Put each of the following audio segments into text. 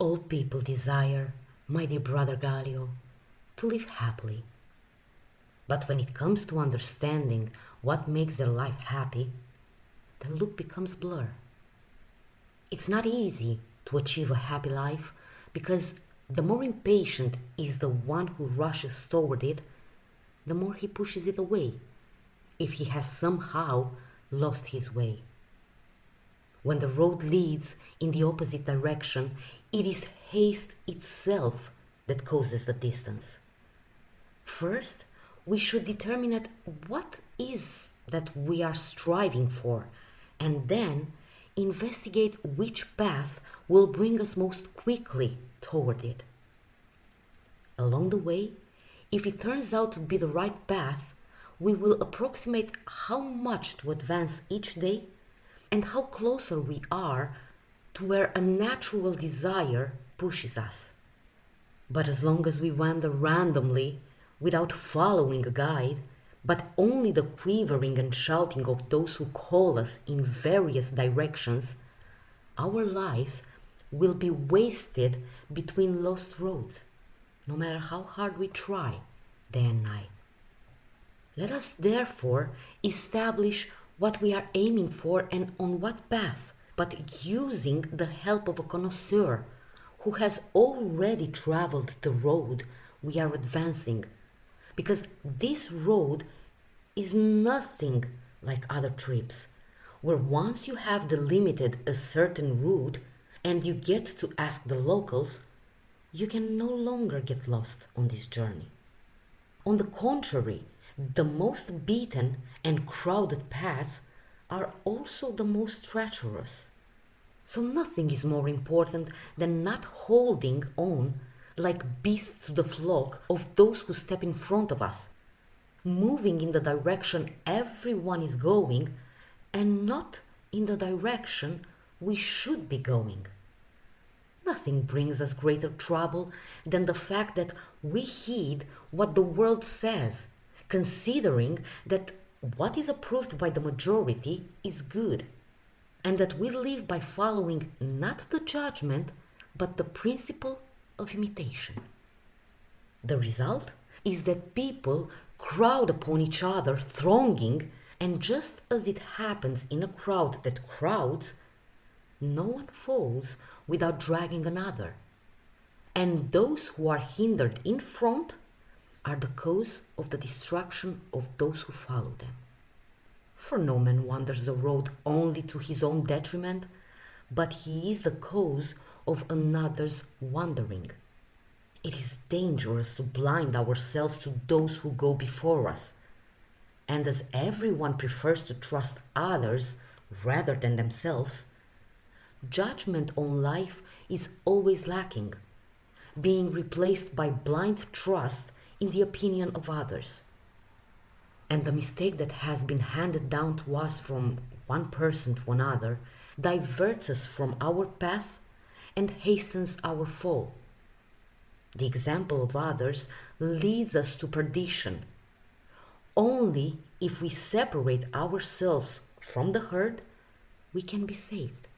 All people desire, my dear brother Galio, to live happily. But when it comes to understanding what makes their life happy, the look becomes blur. It's not easy to achieve a happy life because the more impatient is the one who rushes toward it, the more he pushes it away if he has somehow lost his way. When the road leads in the opposite direction, it is haste itself that causes the distance. First, we should determine at what is that we are striving for, and then investigate which path will bring us most quickly toward it. Along the way, if it turns out to be the right path, we will approximate how much to advance each day and how closer we are to where a natural desire pushes us. But as long as we wander randomly, without following a guide, but only the quivering and shouting of those who call us in various directions, our lives will be wasted between lost roads, no matter how hard we try, day and night. Let us therefore establish what we are aiming for and on what path, but using the help of a connoisseur who has already traveled the road we are advancing, because this road is nothing like other trips, where once you have delimited a certain route and you get to ask the locals, you can no longer get lost on this journey. On the contrary, the most beaten and crowded paths are also the most treacherous. So nothing is more important than not holding on like beasts to the flock of those who step in front of us, moving in the direction everyone is going and not in the direction we should be going. Nothing brings us greater trouble than the fact that we heed what the world says, considering that what is approved by the majority is good, and that we live by following not the judgment, but the principle of imitation. The result is that people crowd upon each other, thronging, and just as it happens in a crowd that crowds, no one falls without dragging another. And those who are hindered in front are the cause of the destruction of those who follow them. For no man wanders the road only to his own detriment, but he is the cause of another's wandering. It is dangerous to blind ourselves to those who go before us, and as everyone prefers to trust others rather than themselves, judgment on life is always lacking, being replaced by blind trust in the opinion of others. And the mistake that has been handed down to us from one person to another diverts us from our path and hastens our fall. The example of others leads us to perdition. Only if we separate ourselves from the herd, we can be saved.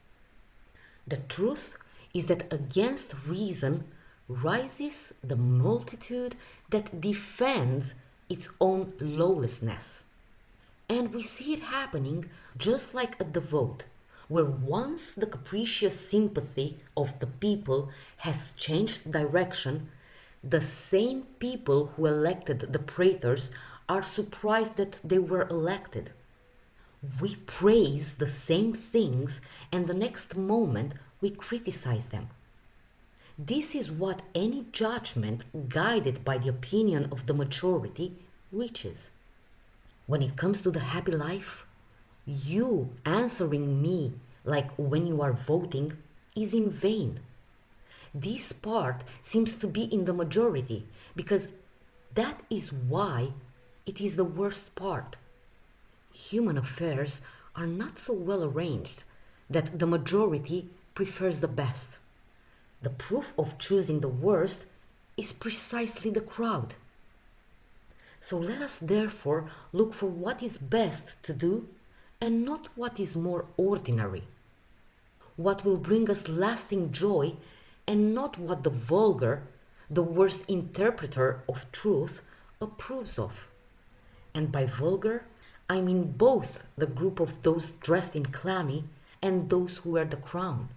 The truth is that against reason rises the multitude that defends its own lawlessness. And we see it happening just like at the vote, where once the capricious sympathy of the people has changed direction, the same people who elected the praetors are surprised that they were elected. We praise the same things and the next moment we criticize them. This is what any judgment guided by the opinion of the majority reaches. When it comes to the happy life, you answering me like when you are voting is in vain. This part seems to be in the majority because that is why it is the worst part. Human affairs are not so well arranged that the majority prefers the best. The proof of choosing the worst is precisely the crowd. So let us therefore look for what is best to do and not what is more ordinary. What will bring us lasting joy and not what the vulgar, the worst interpreter of truth, approves of. And by vulgar, I mean both the group of those dressed in clammy and those who wear the crown.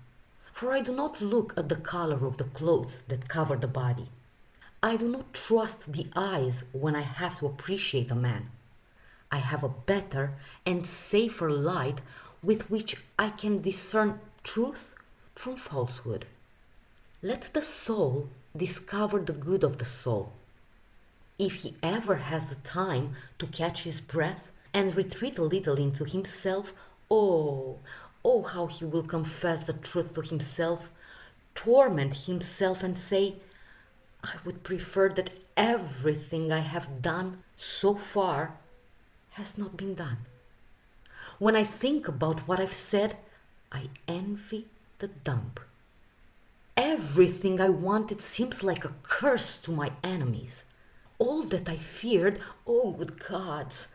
For I do not look at the color of the clothes that cover the body. I do not trust the eyes when I have to appreciate a man. I have a better and safer light with which I can discern truth from falsehood. Let the soul discover the good of the soul. If he ever has the time to catch his breath and retreat a little into himself, oh, how he will confess the truth to himself, torment himself and say, I would prefer that everything I have done so far has not been done. When I think about what I've said, I envy the dumb. Everything I wanted seems like a curse to my enemies. All that I feared, oh good gods,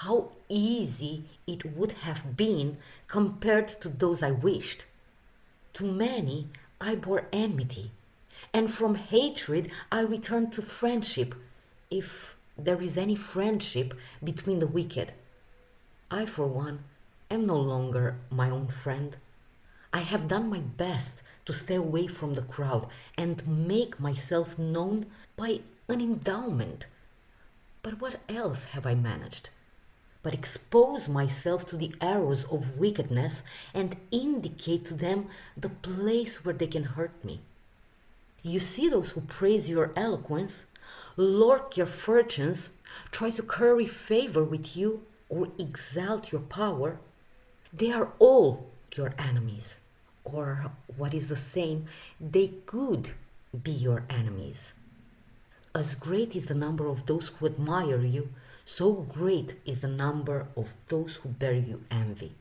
how easy it would have been compared to those I wished. To many I bore enmity, and from hatred I returned to friendship, if there is any friendship between the wicked. I, for one, am no longer my own friend. I have done my best to stay away from the crowd and make myself known by an endowment. But what else have I managed? But expose myself to the arrows of wickedness and indicate to them the place where they can hurt me. You see those who praise your eloquence, lurk your fortunes, try to curry favor with you or exalt your power. They are all your enemies. Or, what is the same, they could be your enemies. As great is the number of those who admire you, so great is the number of those who bear you envy.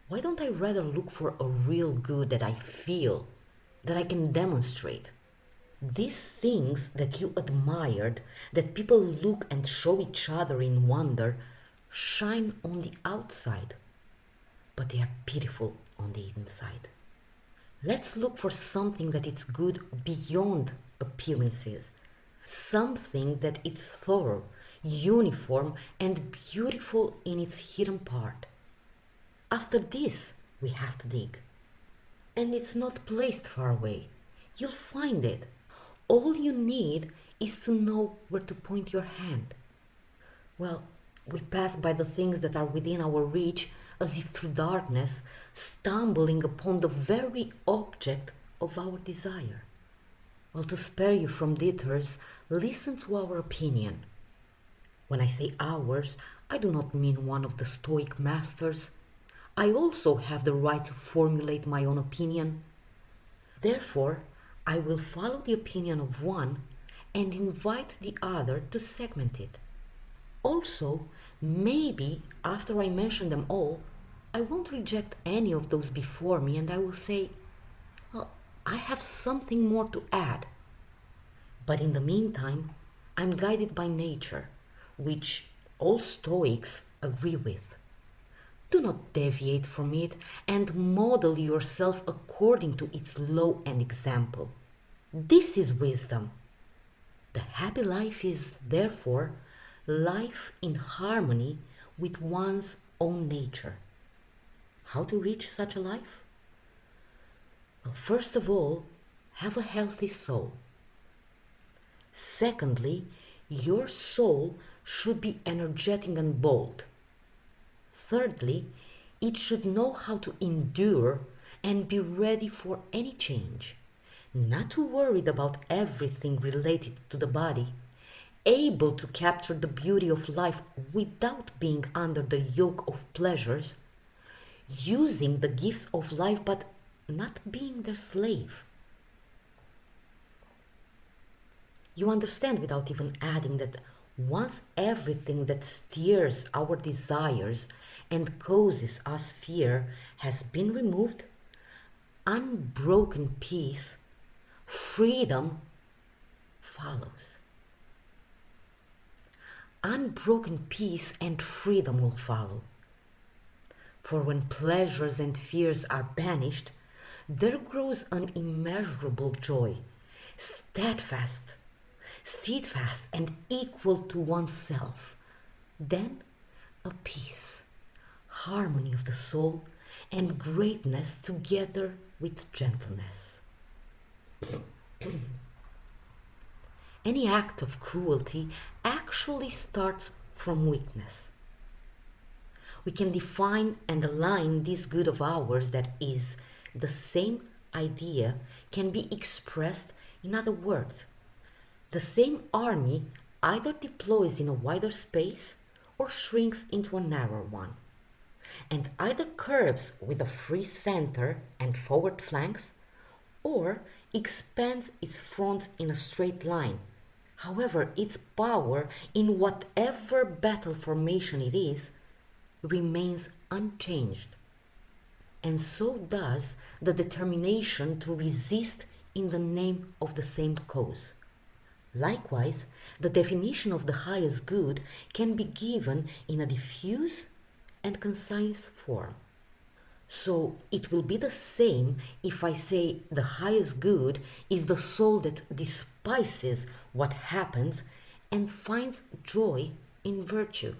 Why don't I rather look for a real good that I feel, that I can demonstrate? These things that you admired, that people look and show each other in wonder, shine on the outside, but they are pitiful on the inside. Let's look for something that is good beyond appearances, something that is thorough, uniform, and beautiful in its hidden part. After this, we have to dig. And it's not placed far away. You'll find it. All you need is to know where to point your hand. Well, we pass by the things that are within our reach as if through darkness, stumbling upon the very object of our desire. Well, to spare you from detours, listen to our opinion. When I say ours, I do not mean one of the stoic masters. I also have the right to formulate my own opinion. Therefore, I will follow the opinion of one and invite the other to segment it. Also, maybe after I mention them all, I won't reject any of those before me and I will say, well, I have something more to add. But in the meantime, I'm guided by nature, which all Stoics agree with. Do not deviate from it and model yourself according to its law and example. This is wisdom. The happy life is, therefore, life in harmony with one's own nature. How to reach such a life? Well, first of all, have a healthy soul. Secondly, your soul should be energetic and bold. Thirdly, it should know how to endure and be ready for any change, not too worried about everything related to the body, able to capture the beauty of life without being under the yoke of pleasures, using the gifts of life but not being their slave. You understand without even adding that once everything that steers our desires and causes us fear has been removed, unbroken peace, freedom follows. Unbroken peace and freedom will follow. For when pleasures and fears are banished, there grows an immeasurable joy, steadfast, steadfast and equal to oneself. Then a peace, harmony of the soul, and greatness together with gentleness. Any act of cruelty actually starts from weakness. We can define and align this good of ours, that is, the same idea can be expressed in other words. The same army either deploys in a wider space or shrinks into a narrower one, and either curves with a free center and forward flanks, or expands its front in a straight line. However, its power in whatever battle formation it is remains unchanged. And so does the determination to resist in the name of the same cause. Likewise, the definition of the highest good can be given in a diffuse and concise form. So it will be the same if I say the highest good is the soul that despises what happens and finds joy in virtue.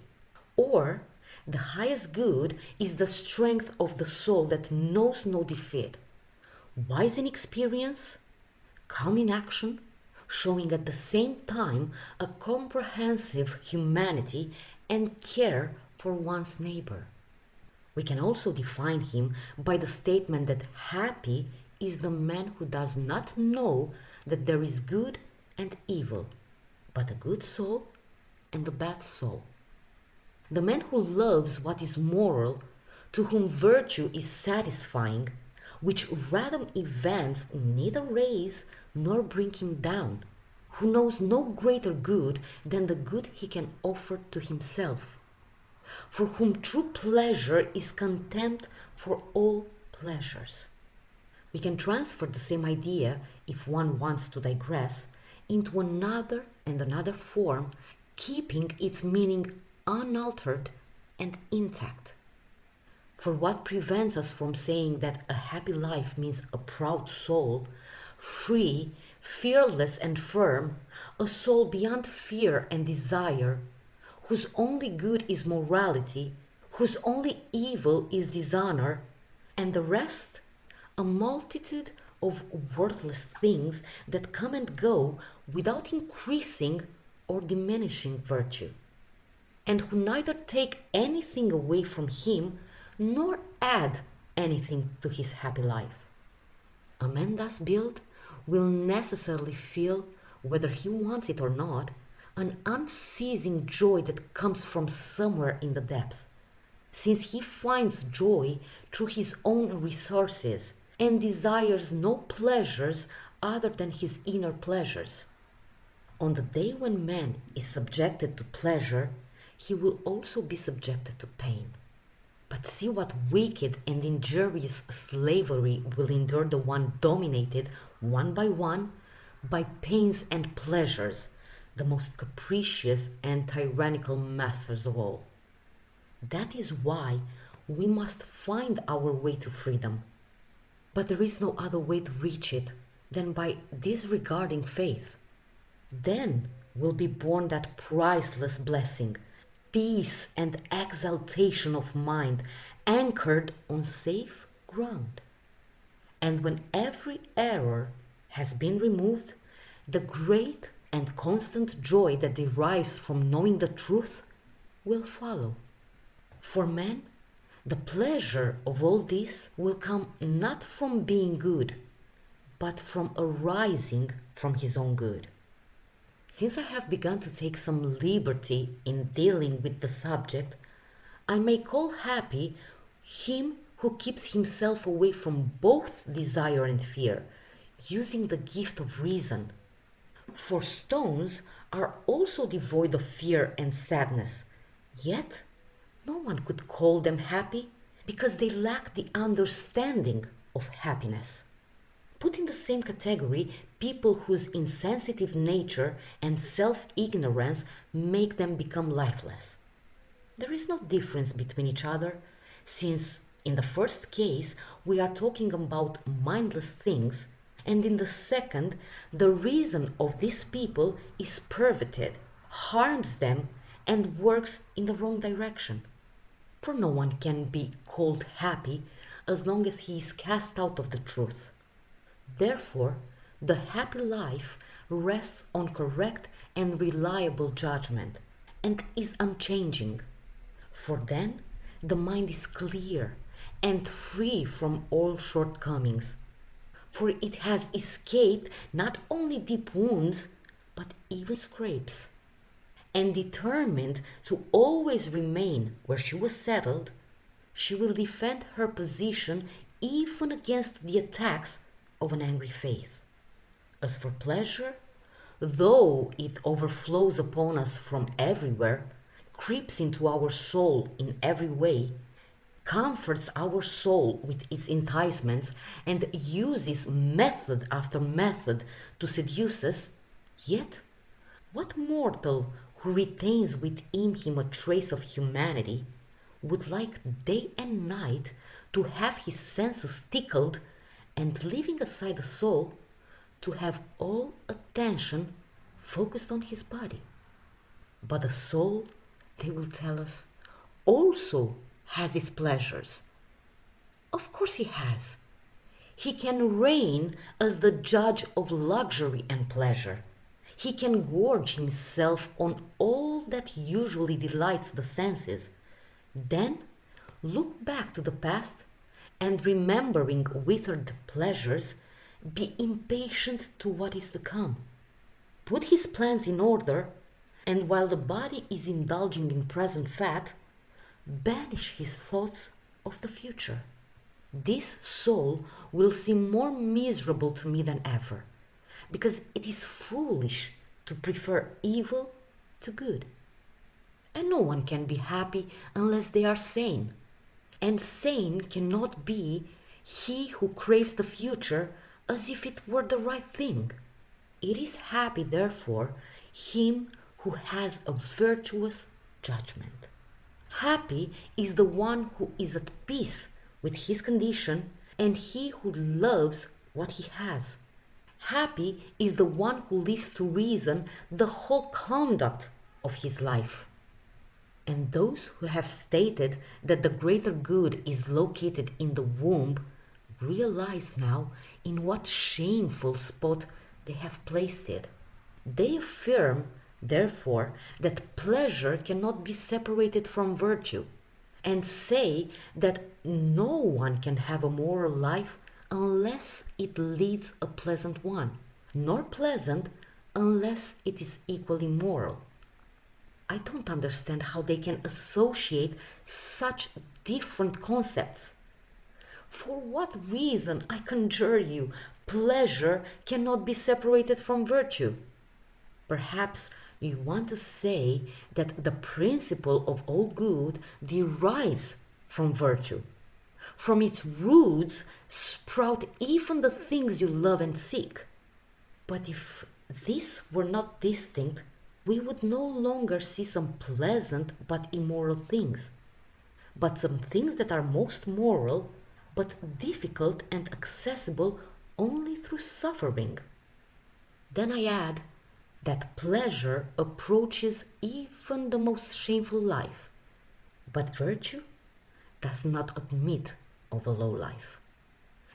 Or the highest good is the strength of the soul that knows no defeat, wise in experience, calm in action, showing at the same time a comprehensive humanity and care for one's neighbor. We can also define him by the statement that happy is the man who does not know that there is good and evil, but a good soul and a bad soul. The man who loves what is moral, to whom virtue is satisfying, which random events neither raise nor bring him down, who knows no greater good than the good he can offer to himself, for whom true pleasure is contempt for all pleasures. We can transfer the same idea, if one wants to digress, into another and another form, keeping its meaning unaltered and intact. For what prevents us from saying that a happy life means a proud soul, free, fearless and firm, a soul beyond fear and desire, whose only good is morality, whose only evil is dishonor, and the rest a multitude of worthless things that come and go without increasing or diminishing virtue, and who neither take anything away from him nor add anything to his happy life. A man thus built will necessarily feel, whether he wants it or not, an unceasing joy that comes from somewhere in the depths, since he finds joy through his own resources and desires no pleasures other than his inner pleasures. On the day when man is subjected to pleasure, he will also be subjected to pain. But see what wicked and injurious slavery will endure the one dominated, one by pains and pleasures, the most capricious and tyrannical masters of all. That is why we must find our way to freedom. But there is no other way to reach it than by disregarding faith. Then will be born that priceless blessing, peace and exaltation of mind anchored on safe ground. And when every error has been removed, the great and constant joy that derives from knowing the truth will follow. For man, the pleasure of all this will come not from being good, but from arising from his own good. Since I have begun to take some liberty in dealing with the subject, I may call happy him who keeps himself away from both desire and fear, using the gift of reason. For stones are also devoid of fear and sadness, yet no one could call them happy because they lack the understanding of happiness. Put in the same category people whose insensitive nature and self-ignorance make them become lifeless. There is no difference between each other, since In the first case, we are talking about mindless things, and in the second, the reason of these people is perverted, harms them, and works in the wrong direction. For no one can be called happy as long as he is cast out of the truth. Therefore, the happy life rests on correct and reliable judgment and is unchanging. For then, the mind is clear and free from all shortcomings. For it has escaped not only deep wounds, but even scrapes. And determined to always remain where she was settled, she will defend her position even against the attacks of an angry faith. As for pleasure, though it overflows upon us from everywhere, creeps into our soul in every way, comforts our soul with its enticements, and uses method after method to seduce us, yet what mortal who retains within him a trace of humanity would like day and night to have his senses tickled and, leaving aside the soul, to have all attention focused on his body? But the soul, they will tell us, also has its pleasures. Of course he has. He can reign as the judge of luxury and pleasure. He can gorge himself on all that usually delights the senses. Then look back to the past and, remembering withered pleasures, be impatient to what is to come. Put his plans in order, and while the body is indulging in present fat, banish his thoughts of the future. This soul will seem more miserable to me than ever, because it is foolish to prefer evil to good. And no one can be happy unless they are sane. And sane cannot be he who craves the future as if it were the right thing. It is happy, therefore, him who has a virtuous judgment. Happy is the one who is at peace with his condition and he who loves what he has. Happy is the one who leaves to reason the whole conduct of his life. And those who have stated that the greater good is located in the womb realize now in what shameful spot they have placed it. They affirm, therefore, that pleasure cannot be separated from virtue, and say that no one can have a moral life unless it leads a pleasant one, nor pleasant unless it is equally moral. I don't understand how they can associate such different concepts. For what reason, I conjure you, pleasure cannot be separated from virtue? Perhaps you want to say that the principle of all good derives from virtue. From its roots sprout even the things you love and seek. But if this were not distinct, we would no longer see some pleasant but immoral things, but some things that are most moral but difficult and accessible only through suffering. Then I add that pleasure approaches even the most shameful life, but virtue does not admit of a low life.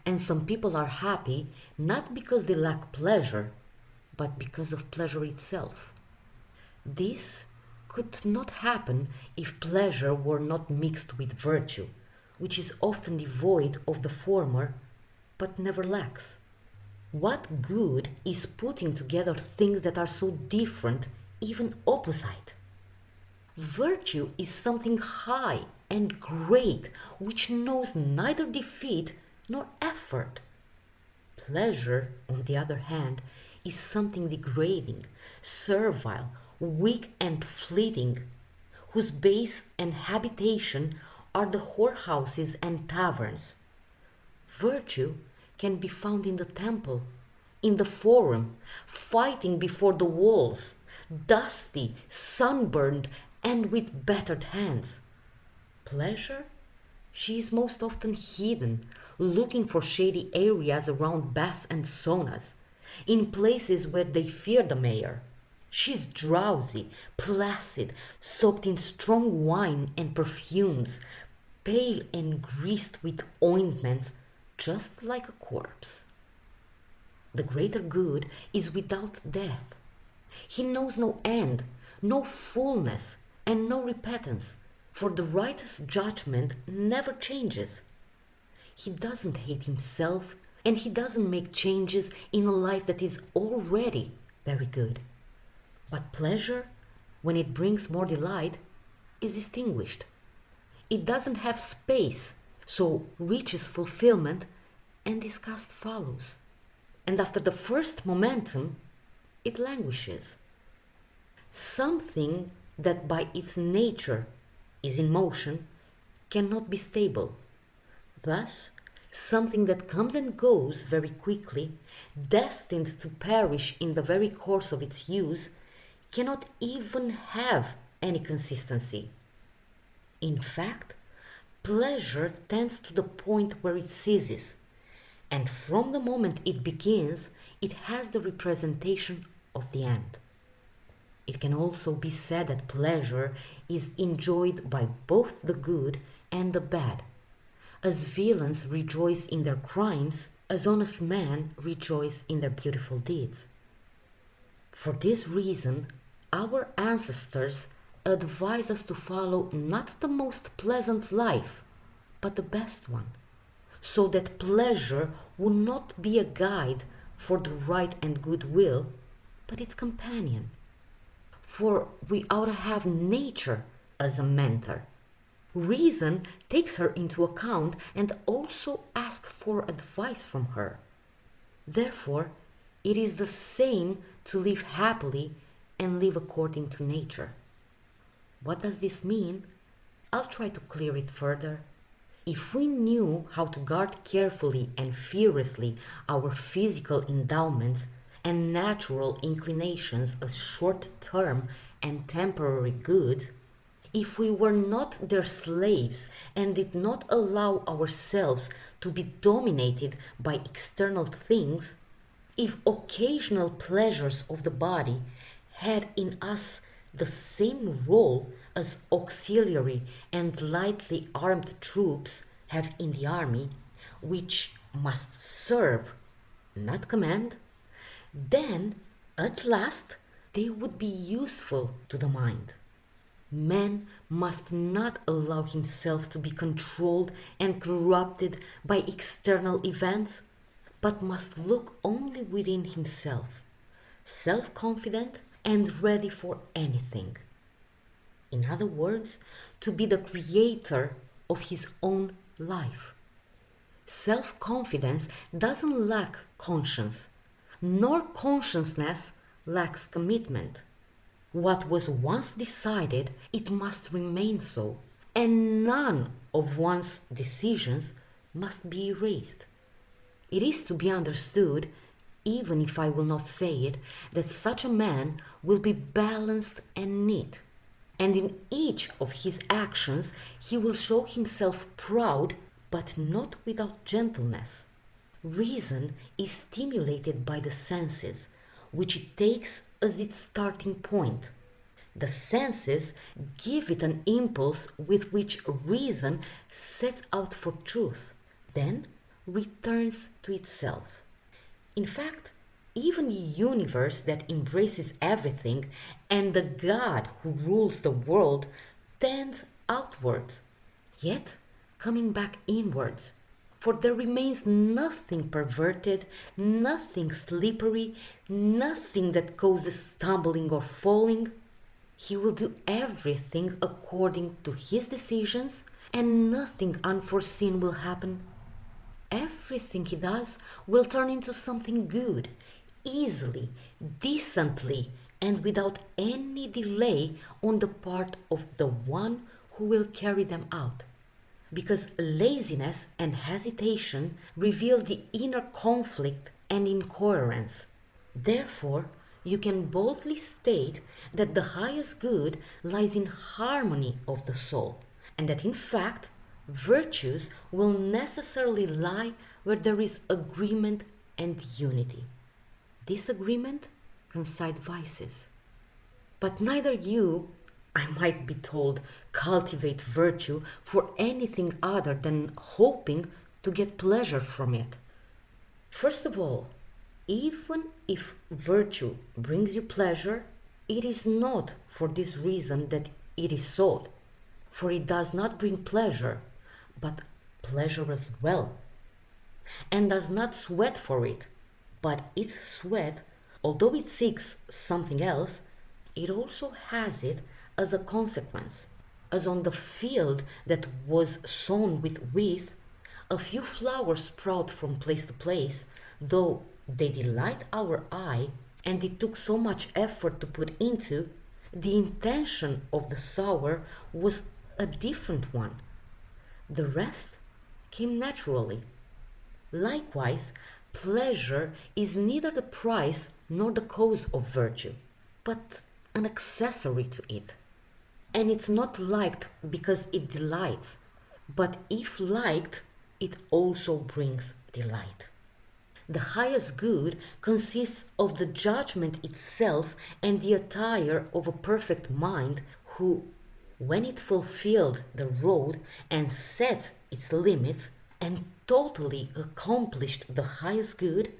And some people are happy not because they lack pleasure, but because of pleasure itself. This could not happen if pleasure were not mixed with virtue, which is often devoid of the former, but never lacks. What good is putting together things that are so different, even opposite? Virtue is something high and great, which knows neither defeat nor effort. Pleasure, on the other hand, is something degrading, servile, weak and fleeting, whose base and habitation are the whorehouses and taverns. Virtue can be found in the temple, in the forum, fighting before the walls, dusty, sunburned, and with battered hands. Pleasure She is most often hidden, looking for shady areas around baths and saunas, in places where they fear the mayor. She's drowsy, placid, soaked in strong wine and perfumes, pale and greased with ointments, just like a corpse. The greater good is without death. He knows no end, no fullness, and no repentance, for the righteous judgment never changes. He doesn't hate himself, and he doesn't make changes in a life that is already very good. But pleasure, when it brings more delight, is distinguished. It doesn't have space, so reaches fulfillment, and disgust follows. And after the first momentum, it languishes. Something that by its nature is in motion cannot be stable. Thus, something that comes and goes very quickly, destined to perish in the very course of its use, cannot even have any consistency. In fact, pleasure tends to the point where it ceases, and from the moment it begins, it has the representation of the end. It can also be said that pleasure is enjoyed by both the good and the bad, as villains rejoice in their crimes, as honest men rejoice in their beautiful deeds. For this reason, our ancestors advise us to follow not the most pleasant life, but the best one, so that pleasure will not be a guide for the right and good will, but its companion. For we ought to have nature as a mentor. Reason takes her into account and also asks for advice from her. Therefore, it is the same to live happily and live according to nature. What does this mean? I'll try to clear it further. If we knew how to guard carefully and fearlessly our physical endowments and natural inclinations as short-term and temporary goods, if we were not their slaves and did not allow ourselves to be dominated by external things, if occasional pleasures of the body had in us the same role as auxiliary and lightly armed troops have in the army, which must serve, not command, then at last they would be useful to the mind. Man must not allow himself to be controlled and corrupted by external events, but must look only within himself, self-confident and ready for anything. In other words, to be the creator of his own life. Self-confidence doesn't lack conscience, nor consciousness lacks commitment. What was once decided, it must remain so, and none of one's decisions must be erased. It is to be understood, even if I will not say it, that such a man will be balanced and neat, and in each of his actions he will show himself proud, but not without gentleness. Reason is stimulated by the senses, which it takes as its starting point. The senses give it an impulse with which reason sets out for truth, then returns to itself. In fact, even the universe that embraces everything and the God who rules the world tends outwards, yet coming back inwards. For there remains nothing perverted, nothing slippery, nothing that causes stumbling or falling. He will do everything according to his decisions, and nothing unforeseen will happen. Everything he does will turn into something good, easily, decently, and without any delay on the part of the one who will carry them out. Because laziness and hesitation reveal the inner conflict and incoherence. Therefore, you can boldly state that the highest good lies in harmony of the soul, and that in fact Virtues will necessarily lie where there is agreement and unity. Disagreement can cite vices. But neither you, I might be told, cultivate virtue for anything other than hoping to get pleasure from it. First of all, even if virtue brings you pleasure, it is not for this reason that it is sought, for it does not bring pleasure, but pleasure as well, and does not sweat for it, but its sweat, although it seeks something else, it also has it as a consequence. As on the field that was sown with wheat, a few flowers sprout from place to place, though they delight our eye and it took so much effort to put into, the intention of the sower was a different one. The rest came naturally. Likewise, pleasure is neither the price nor the cause of virtue, but an accessory to it. And it's not liked because it delights, but if liked, it also brings delight. The highest good consists of the judgment itself and the attire of a perfect mind who, when it fulfilled the road and set its limits and totally accomplished the highest good,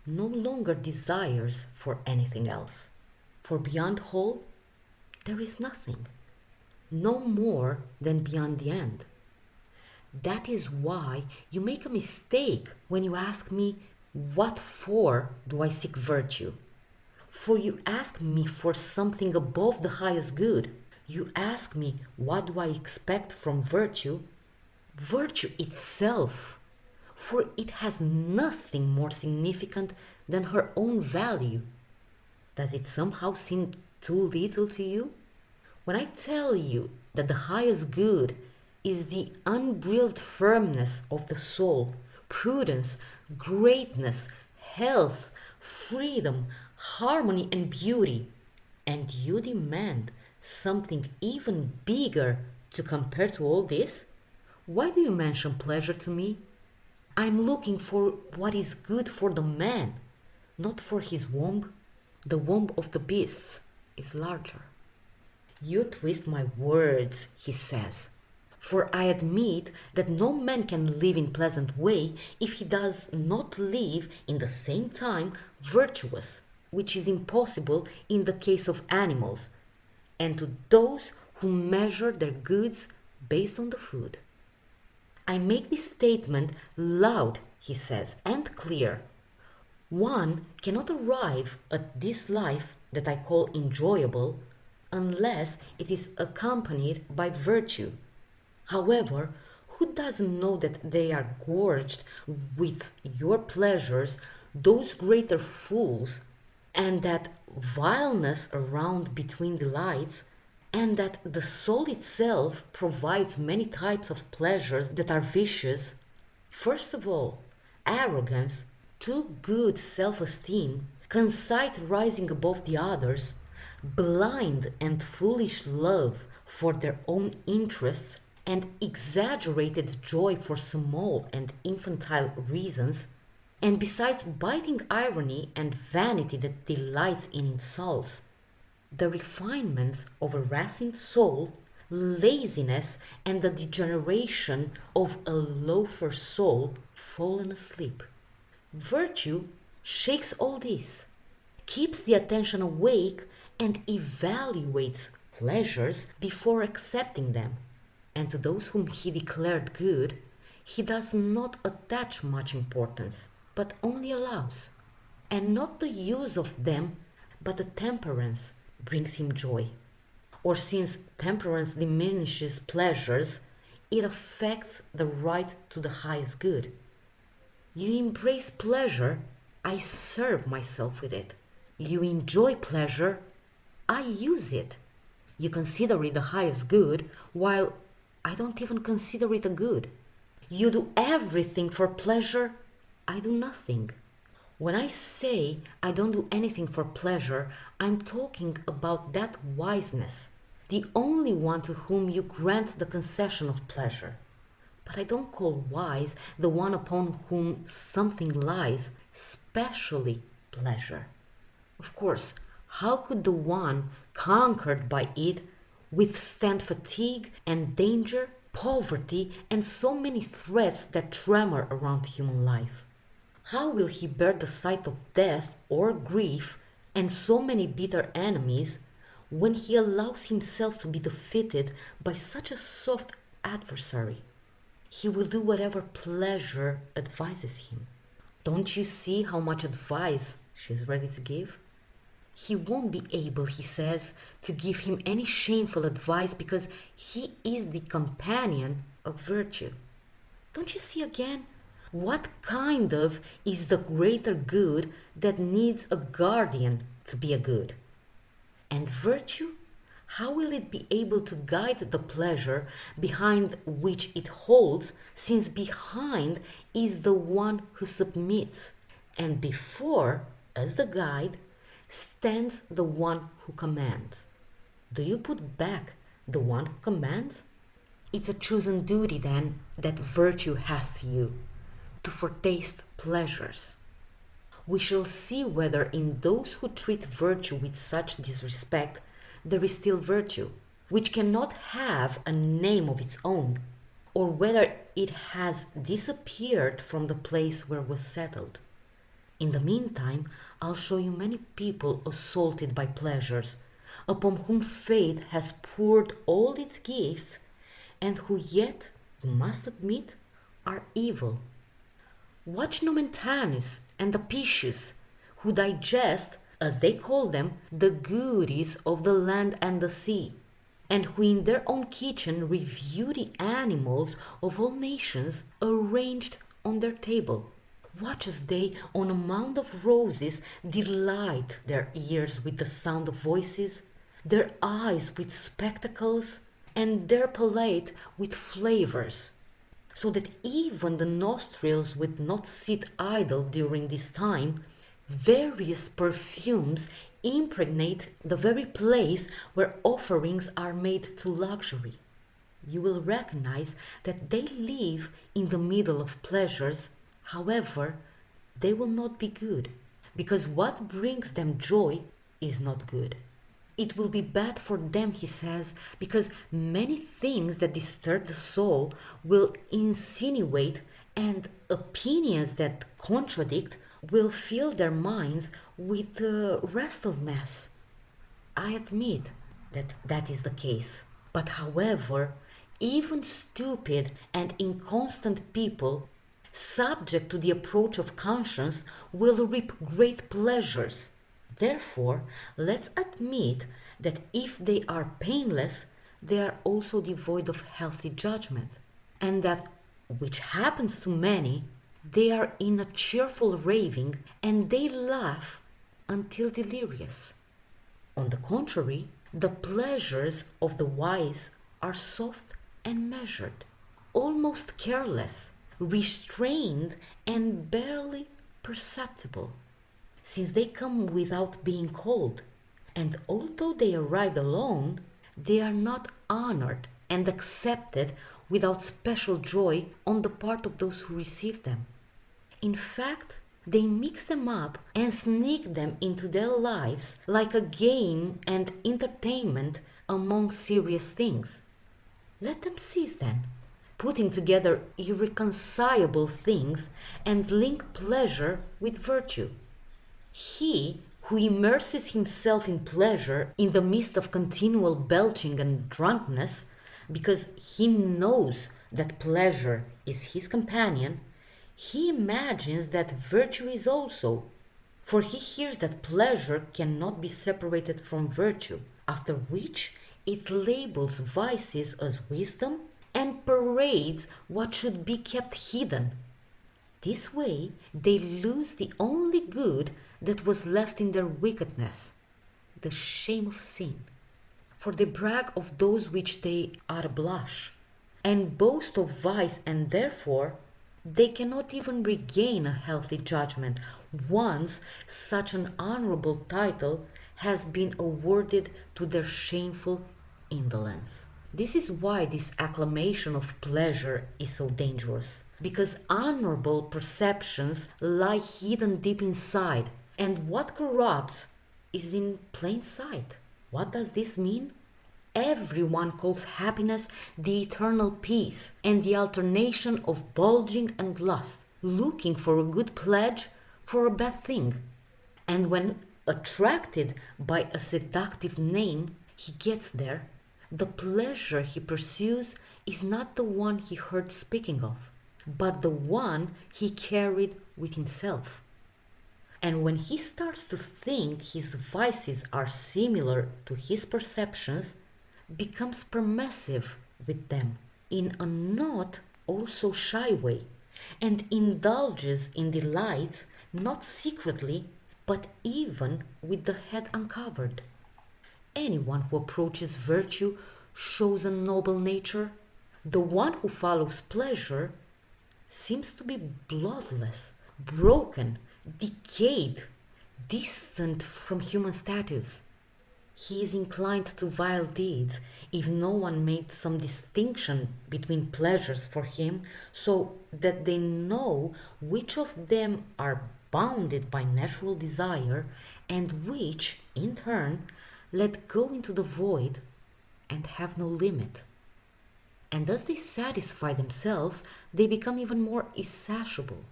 no longer desires for anything else. For beyond whole, there is nothing, no more than beyond the end. That is why you make a mistake when you ask me, what for do I seek virtue? For you ask me for something above the highest good. You ask me, what do I expect from virtue? Virtue itself, for it has nothing more significant than her own value. Does it somehow seem too little to you? When I tell you that the highest good is the unbridled firmness of the soul, prudence, greatness, health, freedom, harmony, and beauty, and you demand something even bigger to compare to all this, why do you mention pleasure to me? I'm looking for what is good for the man, not for his womb. The womb of the beasts is larger. You twist my words, he says. For I admit that no man can live in pleasant way if he does not live in the same time virtuous, which is impossible in the case of animals, and to those who measure their goods based on the food. I make this statement loud, he says, and clear. One cannot arrive at this life that I call enjoyable unless it is accompanied by virtue. However, who doesn't know that they are gorged with your pleasures, those greater fools, and that vileness around between delights, and that the soul itself provides many types of pleasures that are vicious? First of all, arrogance, too good self-esteem, conceit rising above the others, blind and foolish love for their own interests, and exaggerated joy for small and infantile reasons, and besides biting irony and vanity that delights in insults, the refinements of a racing soul, laziness, and the degeneration of a loafer soul fallen asleep. Virtue shakes all this, keeps the attention awake, and evaluates pleasures before accepting them. And to those whom he declared good, he does not attach much importance, but only allows. And not the use of them, but the temperance brings him joy. Or since temperance diminishes pleasures, it affects the right to the highest good. You embrace pleasure, I serve myself with it. You enjoy pleasure, I use it. You consider it the highest good, while I don't even consider it a good. You do everything for pleasure, I do nothing. When I say I don't do anything for pleasure, I'm talking about that wiseness, the only one to whom you grant the concession of pleasure. But I don't call wise the one upon whom something lies, especially pleasure. Of course, how could the one conquered by it withstand fatigue and danger, poverty, and so many threats that tremor around human life? How will he bear the sight of death or grief and so many bitter enemies when he allows himself to be defeated by such a soft adversary? He will do whatever pleasure advises him. Don't you see how much advice she's ready to give? He won't be able, he says, to give him any shameful advice because he is the companion of virtue. Don't you see again? What kind of is the greater good that needs a guardian to be a good? And virtue? How will it be able to guide the pleasure behind which it holds, since behind is the one who submits, and before, as the guide, stands the one who commands? Do you put back the one who commands? It's a chosen duty, then, that virtue has to you, to foretaste pleasures. We shall see whether in those who treat virtue with such disrespect there is still virtue, which cannot have a name of its own, or whether it has disappeared from the place where it was settled. In the meantime, I'll show you many people assaulted by pleasures, upon whom fate has poured all its gifts, and who yet, you must admit, are evil. Watch Nomentanus and Apicius, who digest, as they call them, the goodies of the land and the sea, and who in their own kitchen review the animals of all nations arranged on their table. Watch as they, on a mound of roses, delight their ears with the sound of voices, their eyes with spectacles, and their palate with flavors, so that even the nostrils would not sit idle during this time. Various perfumes impregnate the very place where offerings are made to luxury. You will recognize that they live in the middle of pleasures. However, they will not be good, because what brings them joy is not good. It will be bad for them, he says, because many things that disturb the soul will insinuate, and opinions that contradict will fill their minds with restlessness. I admit that that is the case. But however, even stupid and inconstant people, subject to the approach of conscience, will reap great pleasures. Therefore, let's admit that if they are painless, they are also devoid of healthy judgment, and that, which happens to many, they are in a cheerful raving, and they laugh until delirious. On the contrary, the pleasures of the wise are soft and measured, almost careless, restrained, and barely perceptible, since they come without being called, and although they arrive alone, they are not honored and accepted without special joy on the part of those who receive them. In fact, they mix them up and sneak them into their lives like a game and entertainment among serious things. Let them cease then, putting together irreconcilable things, and link pleasure with virtue. He who immerses himself in pleasure in the midst of continual belching and drunkenness, because he knows that pleasure is his companion, he imagines that virtue is also, for he hears that pleasure cannot be separated from virtue, after which it labels vices as wisdom and parades what should be kept hidden. This way they lose the only good that was left in their wickedness, the shame of sin. For they brag of those which they are blush, and boast of vice, and therefore they cannot even regain a healthy judgment once such an honorable title has been awarded to their shameful indolence. This is why this acclamation of pleasure is so dangerous, because honorable perceptions lie hidden deep inside, and what corrupts is in plain sight. What does this mean? Everyone calls happiness the eternal peace and the alternation of bulging and lust, looking for a good pledge for a bad thing. And when attracted by a seductive name, he gets there. The pleasure he pursues is not the one he heard speaking of, but the one he carried with himself. And when he starts to think his vices are similar to his perceptions, becomes permissive with them in a not also shy way, and indulges in delights not secretly but even with the head uncovered. Anyone who approaches virtue shows a noble nature. The one who follows pleasure seems to be bloodless, broken, decayed, distant from human status. He is inclined to vile deeds if no one made some distinction between pleasures for him so that they know which of them are bounded by natural desire and which, in turn, let go into the void and have no limit. And as they satisfy themselves, they become even more insatiable.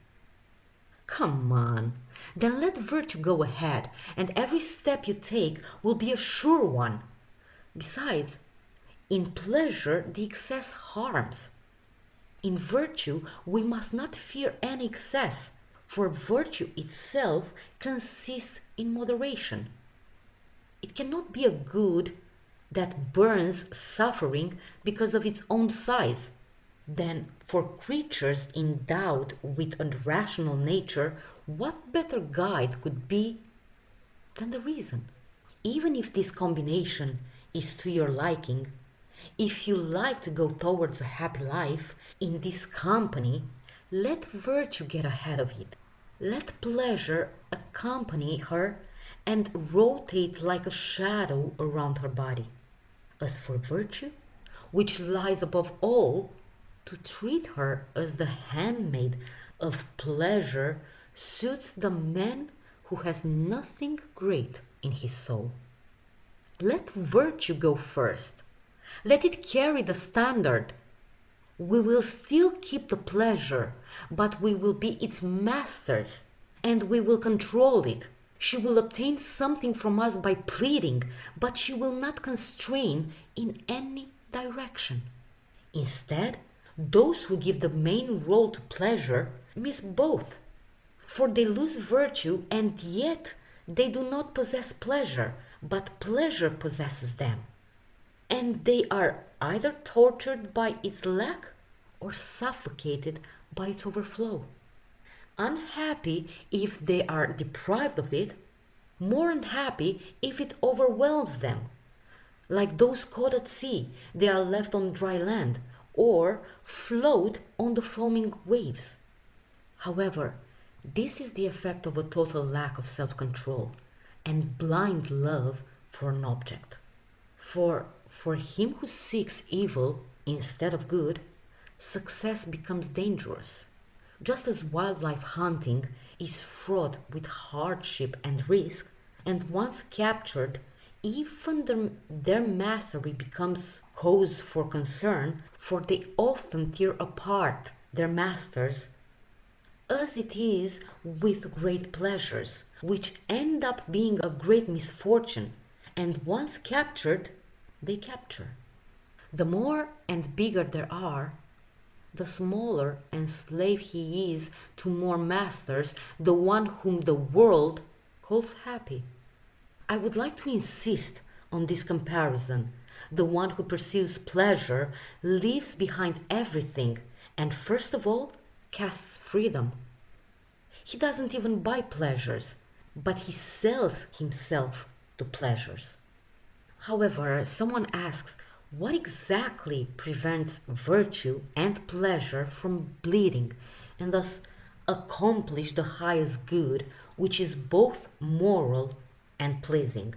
Come on, then let virtue go ahead, and every step you take will be a sure one. Besides, in pleasure the excess harms. In virtue we must not fear any excess, for virtue itself consists in moderation. It cannot be a good that burns suffering because of its own size. Then, for creatures endowed with a rational nature, what better guide could be than the reason? Even if this combination is to your liking, if you like to go towards a happy life in this company, let virtue get ahead of it. Let pleasure accompany her and rotate like a shadow around her body. As for virtue, which lies above all, to treat her as the handmaid of pleasure suits the man who has nothing great in his soul. Let virtue go first. Let it carry the standard. We will still keep the pleasure, but we will be its masters, and we will control it. She will obtain something from us by pleading, but she will not constrain in any direction. Instead, those who give the main role to pleasure miss both, for they lose virtue and yet they do not possess pleasure, but pleasure possesses them. And they are either tortured by its lack or suffocated by its overflow. Unhappy if they are deprived of it, more unhappy if it overwhelms them. Like those caught at sea, they are left on dry land or float on the foaming waves. However, this is the effect of a total lack of self-control and blind love for an object. For him who seeks evil instead of good, success becomes dangerous. Just as wildlife hunting is fraught with hardship and risk, and once captured, even their mastery becomes cause for concern, for they often tear apart their masters, as it is with great pleasures, which end up being a great misfortune, and once captured, they capture. The more and bigger there are, the smaller and slave he is to more masters, the one whom the world calls happy. I would like to insist on this comparison. The one who pursues pleasure leaves behind everything and first of all casts freedom. He doesn't even buy pleasures, but he sells himself to pleasures. However, someone asks, what exactly prevents virtue and pleasure from bleeding and thus accomplish the highest good, which is both moral and pleasing?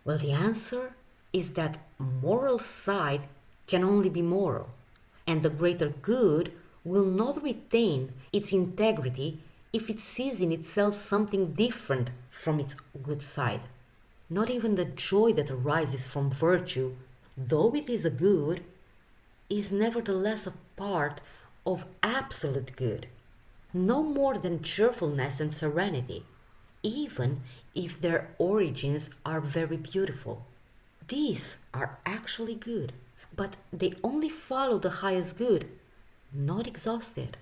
Well, the answer is that moral side can only be moral, and the greater good will not retain its integrity if it sees in itself something different from its good side. Not even the joy that arises from virtue, though it is a good, is nevertheless a part of absolute good, no more than cheerfulness and serenity, even if their origins are very beautiful. These are actually good, but they only follow the highest good, not exhausted.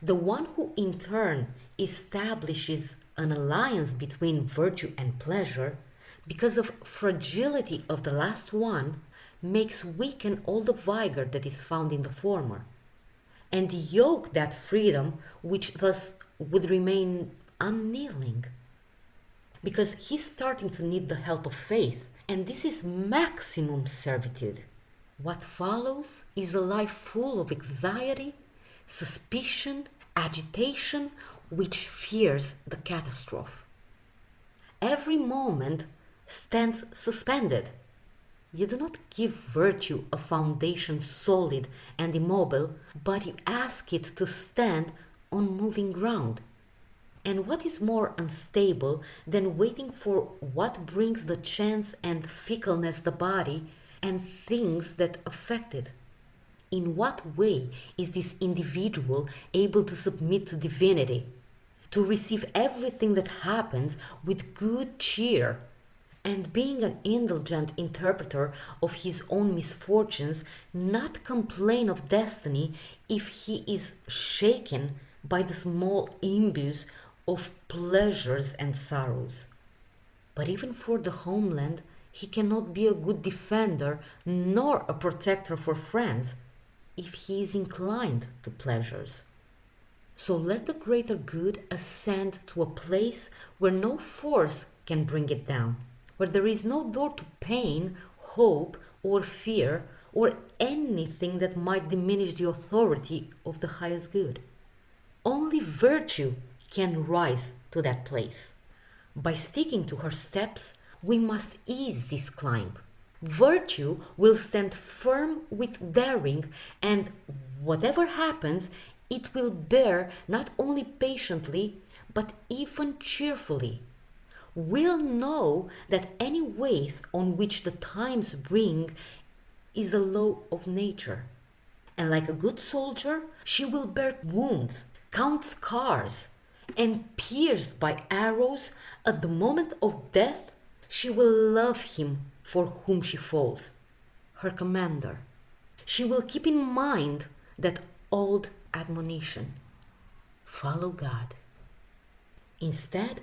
The one who in turn establishes an alliance between virtue and pleasure, because of fragility of the last one, makes weaken all the vigor that is found in the former, and yoke that freedom which thus would remain unkneeling, because he's starting to need the help of faith, and this is maximum servitude. What follows is a life full of anxiety, suspicion, agitation, which fears the catastrophe. Every moment stands suspended. You do not give virtue a foundation solid and immobile, but you ask it to stand on moving ground. And what is more unstable than waiting for what brings the chance and fickleness the body and things that affect it? In what way is this individual able to submit to divinity, to receive everything that happens with good cheer, and being an indulgent interpreter of his own misfortunes, not complain of destiny if he is shaken by the small imbues of pleasures and sorrows? But even for the homeland, he cannot be a good defender nor a protector for friends if he is inclined to pleasures. So let the greater good ascend to a place where no force can bring it down, where there is no door to pain, hope, or fear, or anything that might diminish the authority of the highest good. Only virtue can rise to that place. By sticking to her steps, we must ease this climb. Virtue will stand firm with daring, and whatever happens, it will bear not only patiently, but even cheerfully. Will know that any weight on which the times bring is a law of nature. And like a good soldier, she will bear wounds, count scars, and pierced by arrows at the moment of death, she will love him for whom she falls, her commander. She will keep in mind that old admonition: follow God. Instead,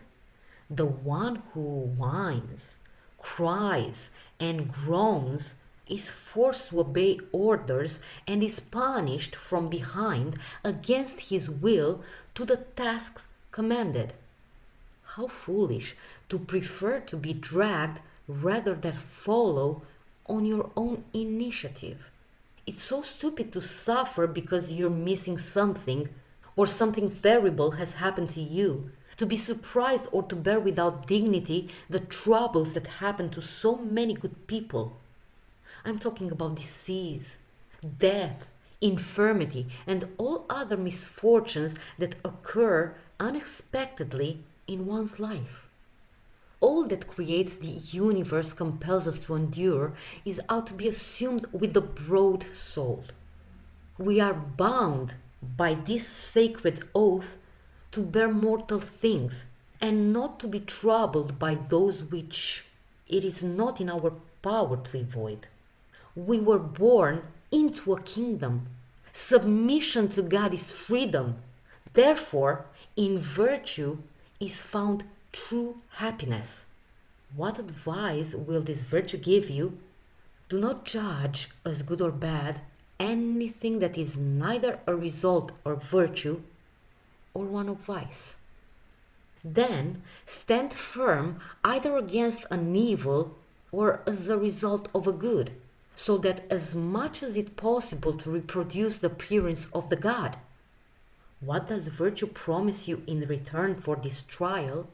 the one who whines, cries, and groans is forced to obey orders and is punished from behind against his will to the tasks commanded. How foolish to prefer to be dragged rather than follow on your own initiative. It's so stupid to suffer because you're missing something or something terrible has happened to you, to be surprised or to bear without dignity the troubles that happen to so many good people. I'm talking about disease, death, infirmity, and all other misfortunes that occur unexpectedly in one's life. All that creates the universe compels us to endure is out to be assumed with the broad soul. We are bound by this sacred oath to bear mortal things and not to be troubled by those which it is not in our power to avoid. We were born into a kingdom. Submission to God is freedom. Therefore, in virtue is found true happiness. What advice will this virtue give you? Do not judge as good or bad anything that is neither a result of virtue or one of vice. Then stand firm either against an evil or as a result of a good, so that as much as it possible to reproduce the appearance of the God. What does virtue promise you in return for this trial?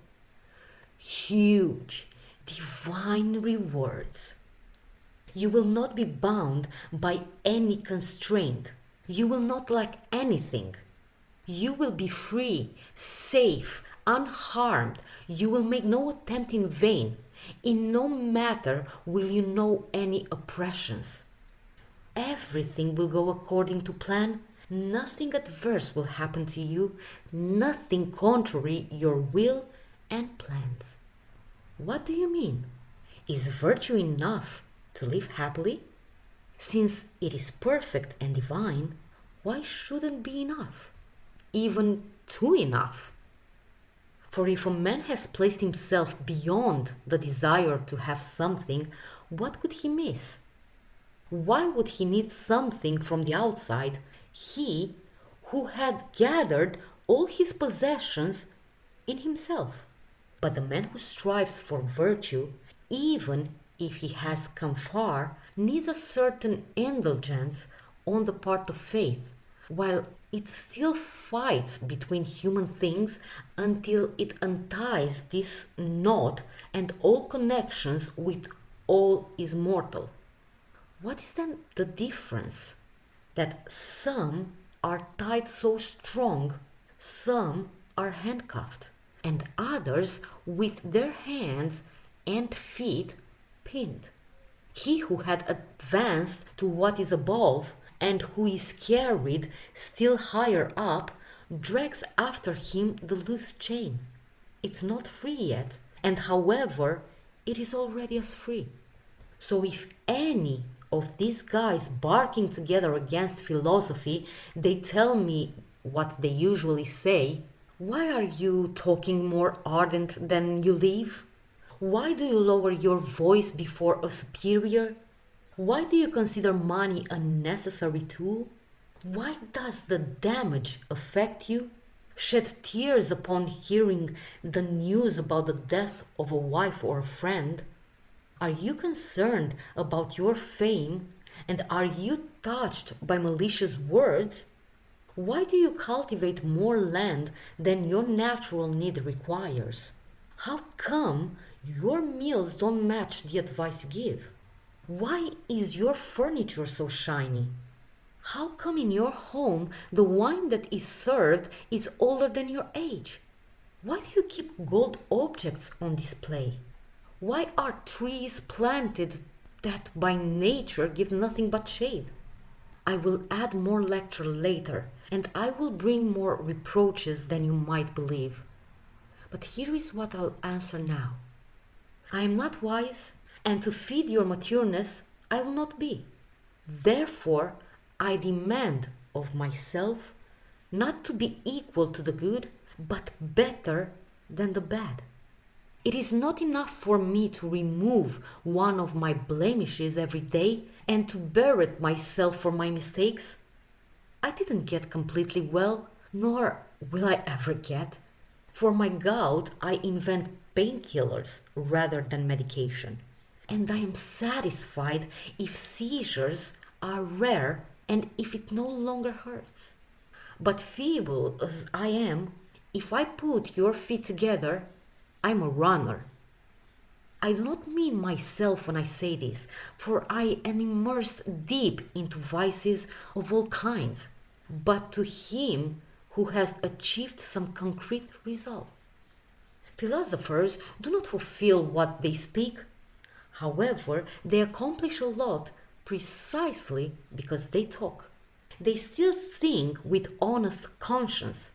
Huge, divine rewards. You will not be bound by any constraint. You will not lack anything. You will be free, safe, unharmed. You will make no attempt in vain. In no matter will you know any oppressions. Everything will go according to plan. Nothing adverse will happen to you. Nothing contrary your will and plans. What do you mean? Is virtue enough to live happily? Since it is perfect and divine, why shouldn't be enough? Even too enough? For if a man has placed himself beyond the desire to have something, what could he miss? Why would he need something from the outside, he who had gathered all his possessions in himself? But the man who strives for virtue, even if he has come far, needs a certain indulgence on the part of faith, while it still fights between human things until it unties this knot and all connections with all is mortal. What is then the difference? That some are tied so strong, some are handcuffed, and others with their hands and feet pinned. He who had advanced to what is above and who is carried still higher up drags after him the loose chain. It's not free yet, and however, it is already as free. So if any of these guys barking together against philosophy, they tell me what they usually say: why are you talking more ardent than you live? Why do you lower your voice before a superior? Why do you consider money a necessary tool? Why does the damage affect you? Shed tears upon hearing the news about the death of a wife or a friend? Are you concerned about your fame, and are you touched by malicious words? Why do you cultivate more land than your natural need requires? How come your meals don't match the advice you give? Why is your furniture so shiny? How come in your home the wine that is served is older than your age? Why do you keep gold objects on display? Why are trees planted that by nature give nothing but shade? I will add more lecture later, and I will bring more reproaches than you might believe. But here is what I'll answer now. I am not wise, and to feed your matureness I will not be. Therefore, I demand of myself not to be equal to the good, but better than the bad. It is not enough for me to remove one of my blemishes every day and to berate myself for my mistakes. I didn't get completely well, nor will I ever get. For my gout, I invent painkillers rather than medication. And I am satisfied if seizures are rare and if it no longer hurts. But feeble as I am, if I put your feet together, I'm a runner. I do not mean myself when I say this, for I am immersed deep into vices of all kinds, but to him who has achieved some concrete result. Philosophers do not fulfill what they speak. However, they accomplish a lot precisely because they talk. They still think with honest conscience.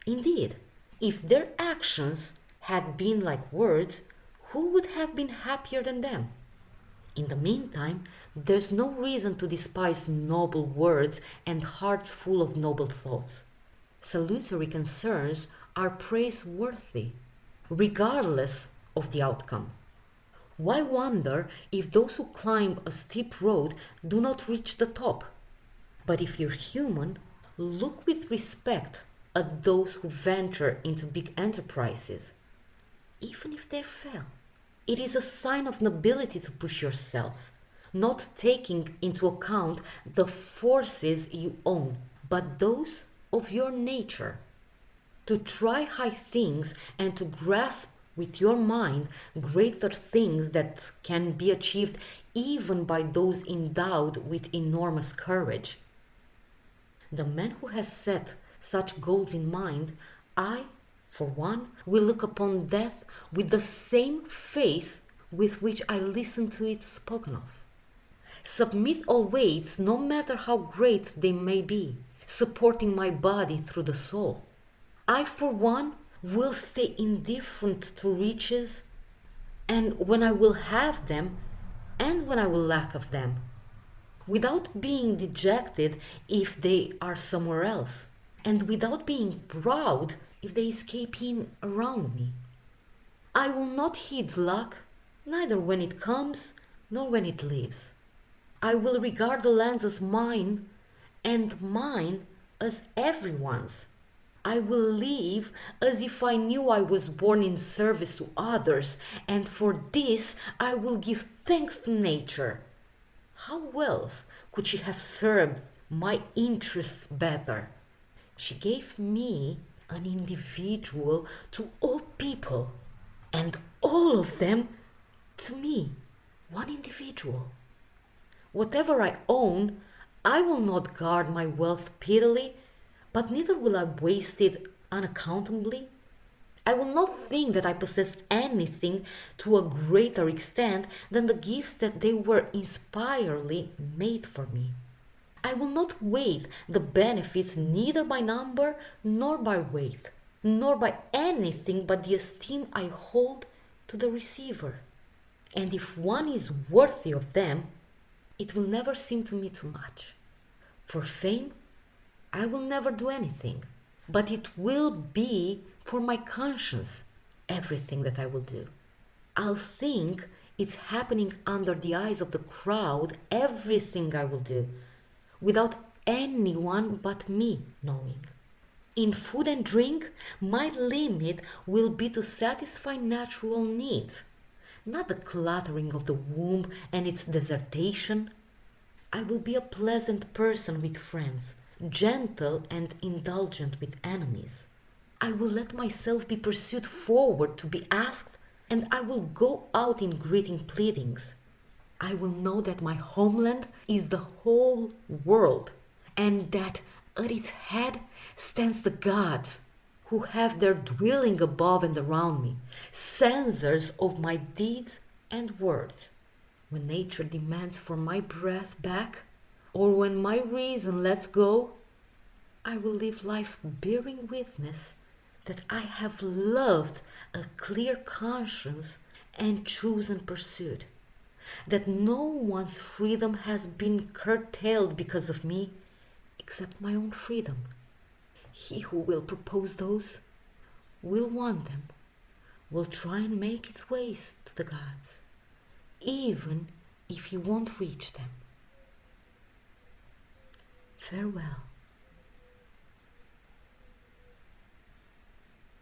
Indeed, if their actions had been like words, who would have been happier than them? In the meantime, there's no reason to despise noble words and hearts full of noble thoughts. Salutary concerns are praiseworthy, regardless of the outcome. Why wonder if those who climb a steep road do not reach the top? But if you're human, look with respect at those who venture into big enterprises, even if they fail. It is a sign of nobility to push yourself, not taking into account the forces you own, but those of your nature. To try high things and to grasp with your mind greater things that can be achieved even by those endowed with enormous courage. The man who has set such goals in mind, I, for one, will look upon death with the same face with which I listen to it spoken of. Submit all weights, no matter how great they may be, supporting my body through the soul. I, for one, will stay indifferent to riches, and when I will have them, and when I will lack of them, without being dejected if they are somewhere else, and without being proud if they escape in around me. I will not heed luck, neither when it comes nor when it leaves. I will regard the lands as mine, and mine as everyone's. I will live as if I knew I was born in service to others, and for this I will give thanks to nature. How else could she have served my interests better? She gave me an individual to all people, and all of them to me, one individual. Whatever I own, I will not guard my wealth prettily, but neither will I waste it unaccountably. I will not think that I possess anything to a greater extent than the gifts that they were inspiredly made for me. I will not weigh the benefits neither by number nor by weight, nor by anything but the esteem I hold to the receiver. And if one is worthy of them, it will never seem to me too much. For fame, I will never do anything, but it will be for my conscience everything that I will do. I'll think it's happening under the eyes of the crowd, everything I will do, without anyone but me knowing. In food and drink, my limit will be to satisfy natural needs, not the cluttering of the womb and its dissertation. I will be a pleasant person with friends, gentle and indulgent with enemies. I will let myself be pursued forward to be asked, and I will go out in greeting pleadings. I will know that my homeland is the whole world, and that at its head stands the gods, who have their dwelling above and around me, censors of my deeds and words. When nature demands for my breath back, or when my reason lets go, I will live life bearing witness that I have loved a clear conscience and chosen pursuit, that no one's freedom has been curtailed because of me, except my own freedom. He who will propose those will want them, will try and make its ways to the gods, even if he won't reach them. Farewell.